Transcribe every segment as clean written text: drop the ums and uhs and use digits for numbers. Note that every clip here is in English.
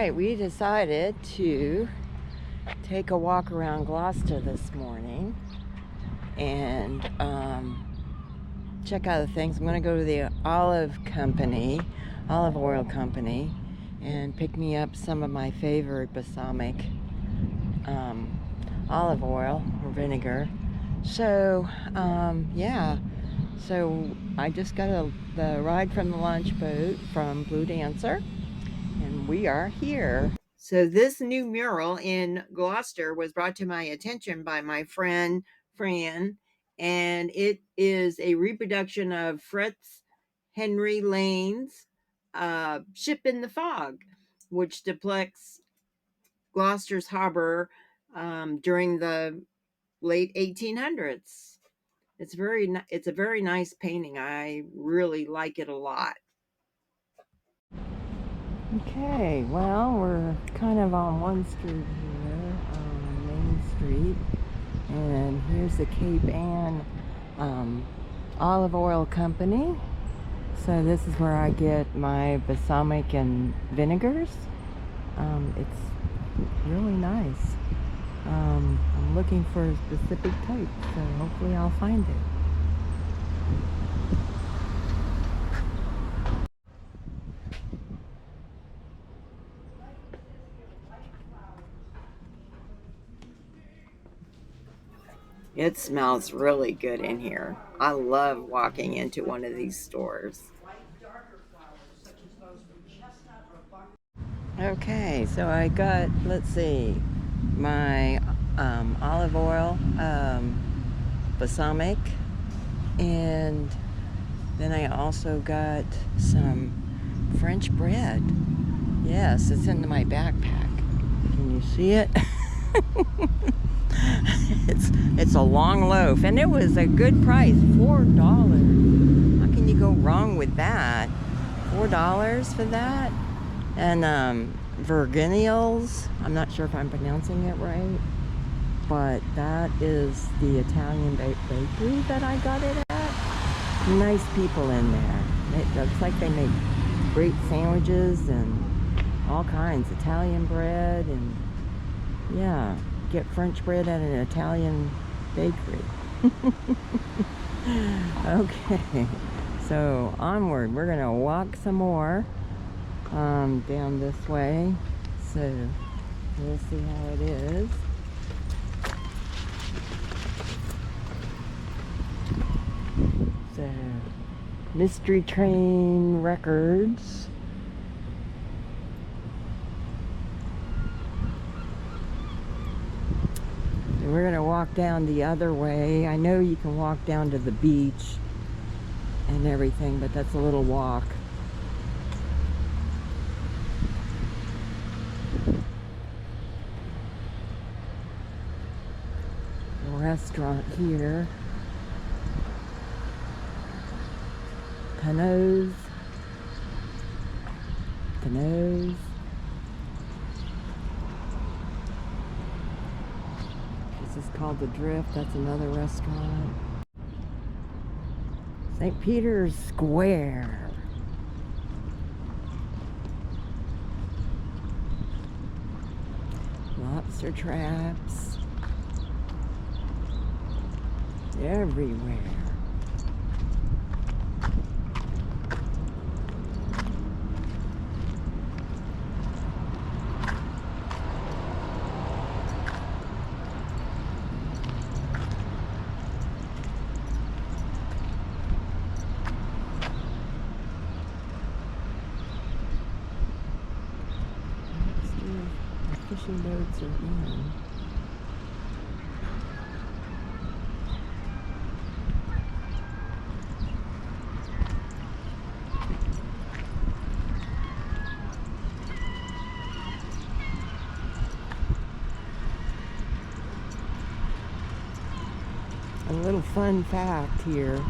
right, we decided to take a walk around Gloucester this morning and check out the things. I'm going to go to the olive oil company, and pick me up some of my favorite balsamic olive oil or vinegar. So yeah, so I just got the ride from the lunch boat from Blue Dancer, and we are here. So this new mural in Gloucester was brought to my attention by my friend Fran, and it is a reproduction of Fritz Henry Lane's Ship in the Fog, which depicts Gloucester's harbor during the late 1800s. It's a very nice painting. I really like it a lot. Okay, well, we're kind of on one street here, Main Street, and here's the Cape Ann Olive Oil Company. So this is where I get my balsamic and vinegars. It's really nice. I'm looking for a specific type, so hopefully I'll find it. It smells really good in here. I love walking into one of these stores. Okay, so I got, let's see, my olive oil, balsamic, and then I also got some French bread. Yes, it's in my backpack. Can you see it? It's a long loaf, and it was a good price, $4. How can you go wrong with that? $4 for that? And Virginials, I'm not sure if I'm pronouncing it right, but that is the Italian bakery that I got it at. Nice people in there. It looks like they make great sandwiches and all kinds, Italian bread, and yeah, get French bread at an Italian bakery. Okay, so onward. We're gonna walk some more down this way, so we'll see how it is. So, Mystery Train Records. So we're gonna walk down the other way. I know you can walk down to the beach and everything, but that's a little walk. Restaurant here. Canoes. This is called The Drift. That's another restaurant. St. Peter's Square. Lobster traps. Everywhere. The fishing boats are in. A little fun fact here,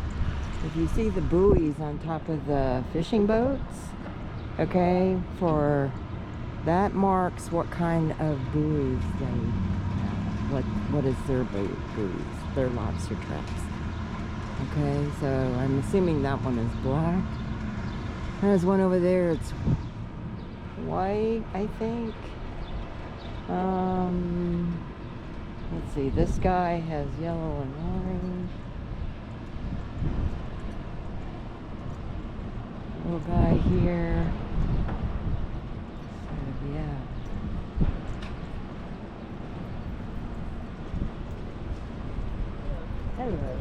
if you see the buoys on top of the fishing boats, okay, for that marks what kind of buoys they have. What is their buoys, their lobster traps. Okay, so I'm assuming that one is black. There's one over there, it's white, I think. Let's see, this guy has yellow and orange. Little guy here. So, yeah. Hello.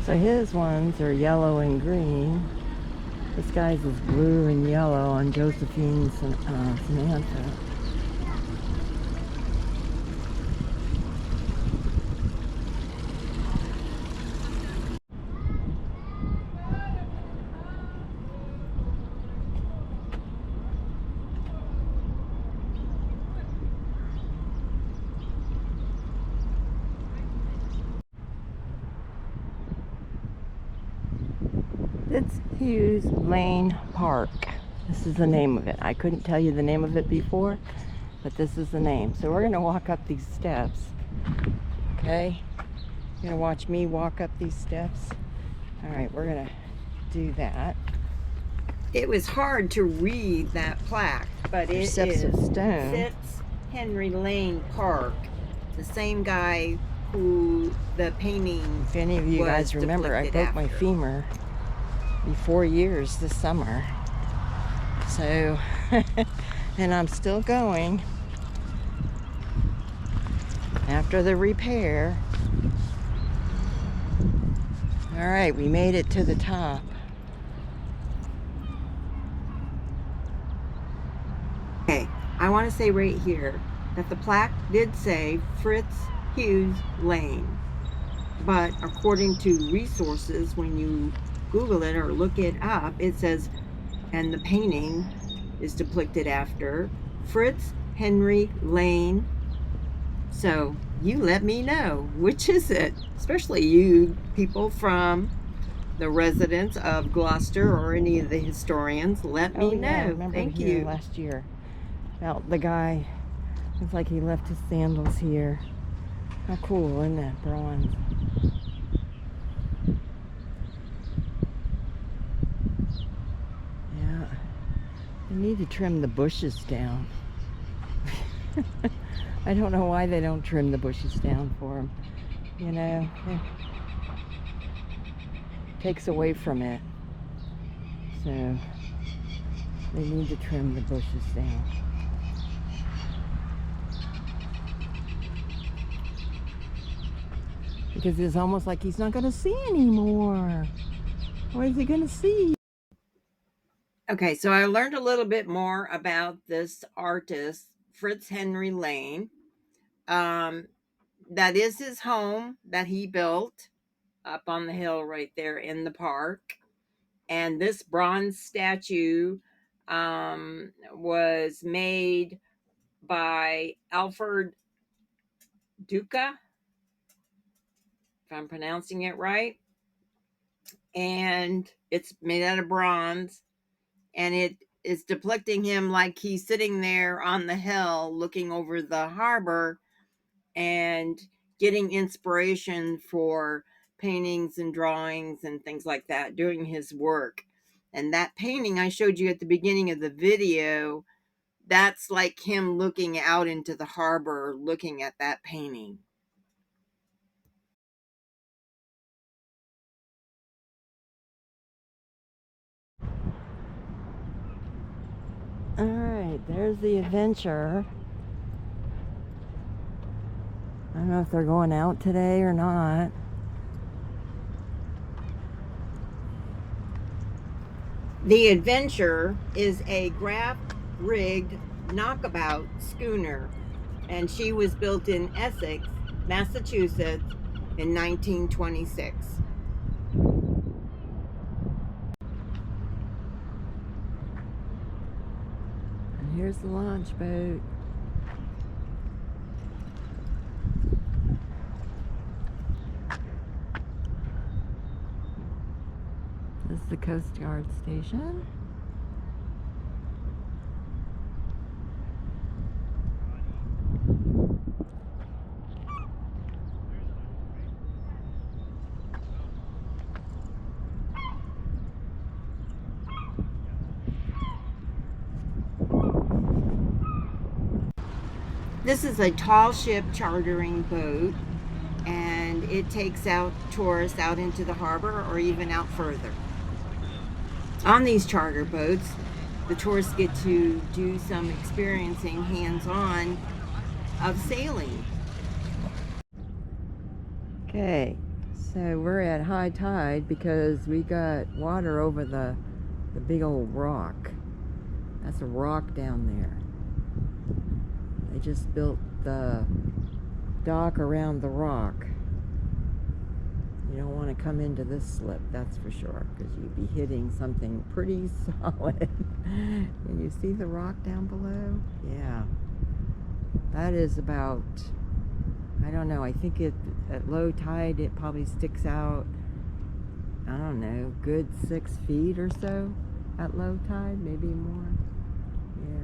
So his ones are yellow and green. This guy's is blue and yellow on Josephine's Samantha. It's Hughes Lane Park. This is the name of it. I couldn't tell you the name of it before, but this is the name. So we're going to walk up these steps. Okay? You're going to watch me walk up these steps. All right, we're going to do that. It was hard to read that plaque, but it is Fitz Henry Lane Park. The same guy who the painting. If any of you guys remember, I broke my femur 4 years this summer. So, and I'm still going after the repair. All right, we made it to the top. Okay, I want to say right here that the plaque did say Fritz Hughes Lane, but according to resources, when you Google it or look it up, it says, and the painting is depicted after Fritz Henry Lane. So you let me know, which is it? Especially you people from the residents of Gloucester or any of the historians, let me know. I remember Thank you. Last year, about the guy, looks like he left his sandals here. How cool, isn't that? Bronze. Yeah, they need to trim the bushes down. I don't know why they don't trim the bushes down for them. You know, it takes away from it. So they need to trim the bushes down. Because it's almost like he's not going to see anymore. What is he going to see? Okay, so I learned a little bit more about this artist, Fritz Henry Lane. That is his home that he built up on the hill right there in the park. And this bronze statue was made by Alfred Duca, if I'm pronouncing it right. And it's made out of bronze. And it is depicting him like he's sitting there on the hill looking over the harbor and getting inspiration for paintings and drawings and things like that, doing his work. And that painting I showed you at the beginning of the video, that's like him looking out into the harbor, looking at that painting. All right, there's the Adventure. I don't know if they're going out today or not. The Adventure is a graft-rigged knockabout schooner, and she was built in Essex, Massachusetts in 1926. And Here's the launch boat. This is the Coast Guard station. This is a tall ship chartering boat, and it takes out tourists out into the harbor or even out further. On these charter boats, the tourists get to do some experiencing hands-on of sailing. Okay, so we're at high tide because we got water over the big old rock. That's a rock down there. They just built the dock around the rock. You don't want to come into this slip, that's for sure, because you'd be hitting something pretty solid. Can you see the rock down below? Yeah. That is about, I don't know, I think at low tide it probably sticks out, I don't know, good 6 feet or so at low tide, maybe more. Yeah.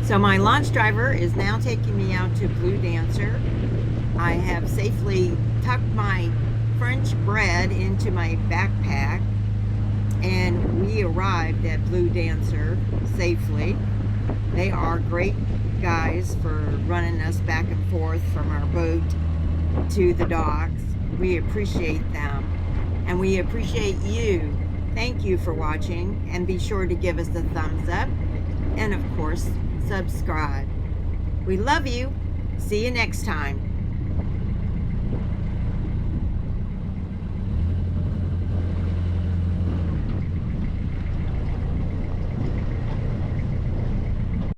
So my launch driver is now taking me out to Blue Dancer. I have safely tucked my French bread into my backpack, and we arrived at Blue Dancer safely. They are great guys for running us back and forth from our boat to the docks. We appreciate them, and we appreciate you. Thank you for watching, and be sure to give us a thumbs up, and of course, subscribe. We love you. See you next time.